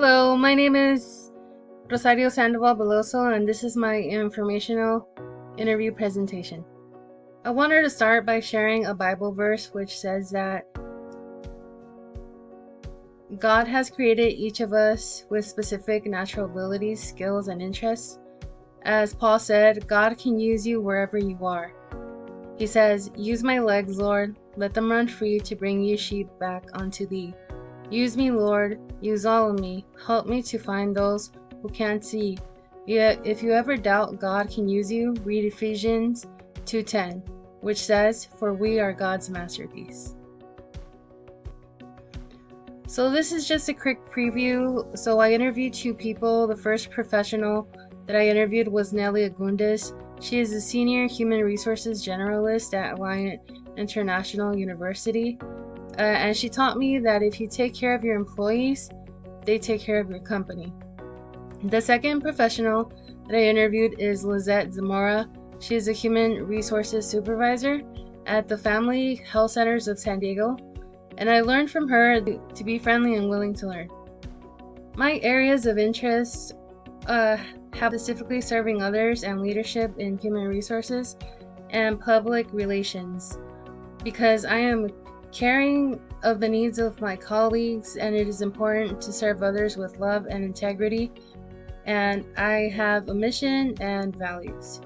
Hello, my name is Rosario Sandoval Beloso, and this is my informational interview presentation. I wanted to start by sharing a Bible verse which says that God has created each of us with specific natural abilities, skills, and interests. As Paul said, God can use you wherever you are. He says, "Use my legs, Lord, let them run free to bring your sheep back unto thee. Use me, Lord, use all of me. Help me to find those who can't see." Yet, if you ever doubt God can use you, read Ephesians 2:10, which says, "For we are God's masterpiece." So this is just a quick preview. So I interviewed two people. The first professional that I interviewed was Nelly Agundis. She is a senior human resources generalist at Alliant International University. And she taught me that if you take care of your employees, they take care of your company. The second professional that I interviewed is Lizette Zamora. She is a human resources supervisor at the Family Health Centers of San Diego, and I learned from her to be friendly and willing to learn. My areas of interest have specifically serving others and leadership in human resources and public relations, because I am caring of the needs of my colleagues, and it is important to serve others with love and integrity, and I have a mission and values.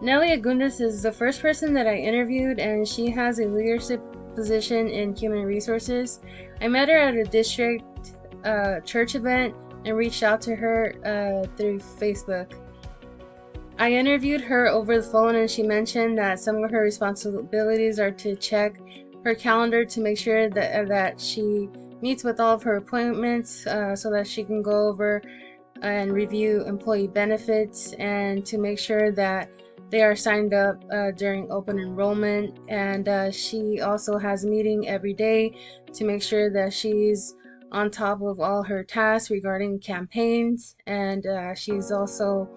Nelly Agundis is the first person that I interviewed, and she has a leadership position in human resources. I met her at a district church event and reached out to her through Facebook. I interviewed her over the phone, and she mentioned that some of her responsibilities are to check her calendar to make sure that she meets with all of her appointments so that she can go over and review employee benefits, and to make sure that they are signed up during open enrollment. And she also has a meeting every day to make sure that she's on top of all her tasks regarding campaigns, and she's also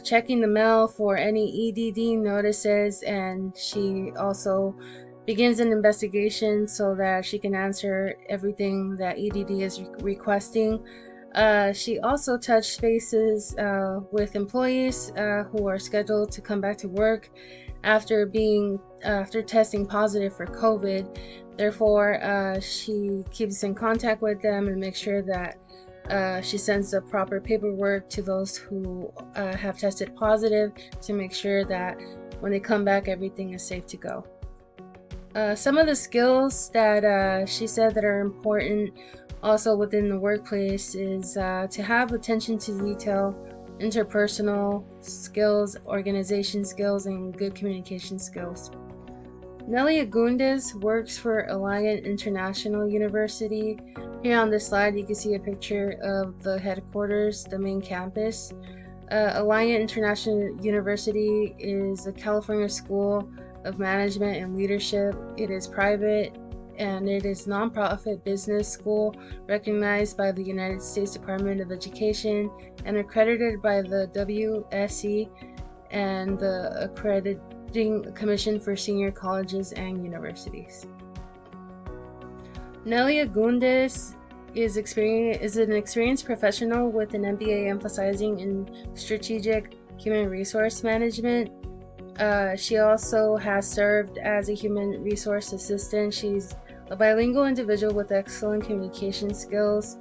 checking the mail for any EDD notices, and she also begins an investigation so that she can answer everything that EDD is requesting. She also touched bases with employees who are scheduled to come back to work after testing positive for COVID. Therefore, she keeps in contact with them and makes sure that she sends the proper paperwork to those who have tested positive to make sure that when they come back, everything is safe to go. Some of the skills that she said that are important also within the workplace is to have attention to detail, interpersonal skills, organization skills, and good communication skills. Nelly Agundis works for Alliant International University. Here on this slide, you can see a picture of the headquarters, the main campus. Alliant International University is a California School of Management and Leadership. It is private, and it is nonprofit business school recognized by the United States Department of Education and accredited by the WSE and the Accrediting Commission for Senior Colleges and Universities. Nelly Agundis is an experienced professional with an MBA emphasizing in strategic human resource management. She also has served as a human resource assistant. She's a bilingual individual with excellent communication skills,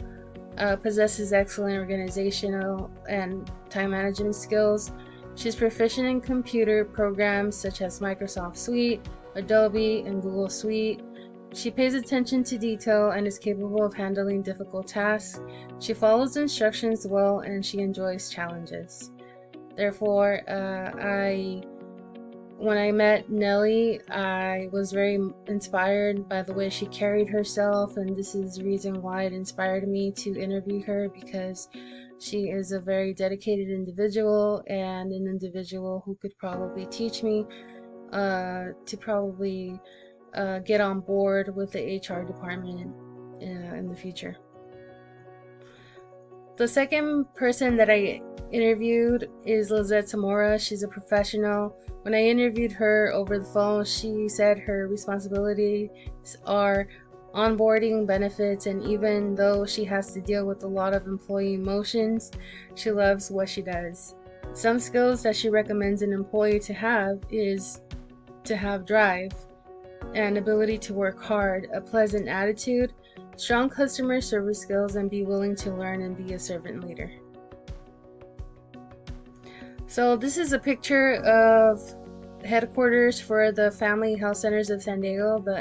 possesses excellent organizational and time management skills. She's proficient in computer programs such as Microsoft Suite, Adobe, and Google Suite. She pays attention to detail and is capable of handling difficult tasks. She follows instructions well, and she enjoys challenges. Therefore, when I met Nelly, I was very inspired by the way she carried herself, and this is the reason why it inspired me to interview her, because she is a very dedicated individual and an individual who could probably teach me to probably get on board with the HR department in the future. The second person that I interviewed is Lizette Zamora. She's a professional. When I interviewed her over the phone, she said her responsibilities are onboarding, benefits, and even though she has to deal with a lot of employee emotions, she loves what she does. Some skills that she recommends an employee to have is to have drive, an ability to work hard, a pleasant attitude, strong customer service skills, and be willing to learn and be a servant leader. So this is a picture of headquarters for the Family Health Centers of San Diego, the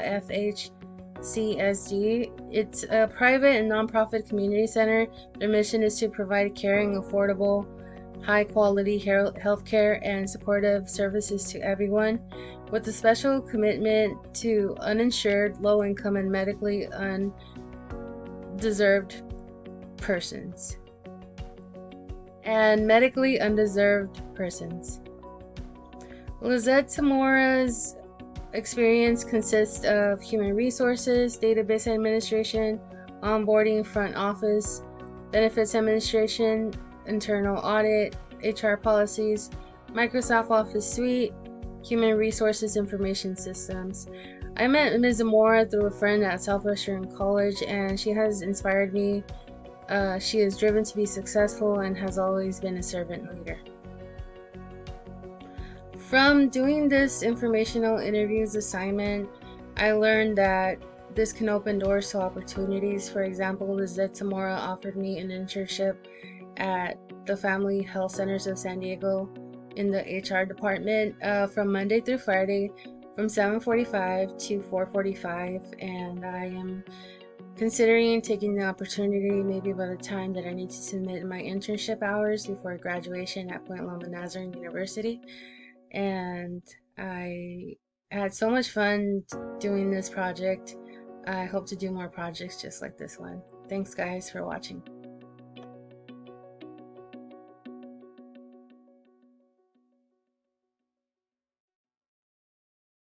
FHCSD. It's a private and nonprofit community center. Their mission is to provide caring, affordable, high-quality healthcare and supportive services to everyone, with a special commitment to uninsured, low-income, and medically undeserved persons. Lizette Tamora's experience consists of human resources, database administration, onboarding, front office, benefits administration, internal audit, HR policies, Microsoft Office Suite, human resources information systems. I met Ms. Zamora through a friend at Southwestern College, and she has inspired me. She is driven to be successful and has always been a servant leader. From doing this informational interviews assignment, I learned that this can open doors to opportunities. For example, Lizette Zamora offered me an internship at the Family Health Centers of San Diego in the HR department from Monday through Friday from 7:45 to 4:45, and I am considering taking the opportunity maybe by the time that I need to submit my internship hours before graduation at Point Loma Nazarene University. And I had so much fun doing this project. I hope to do more projects just like this one. Thanks guys for watching.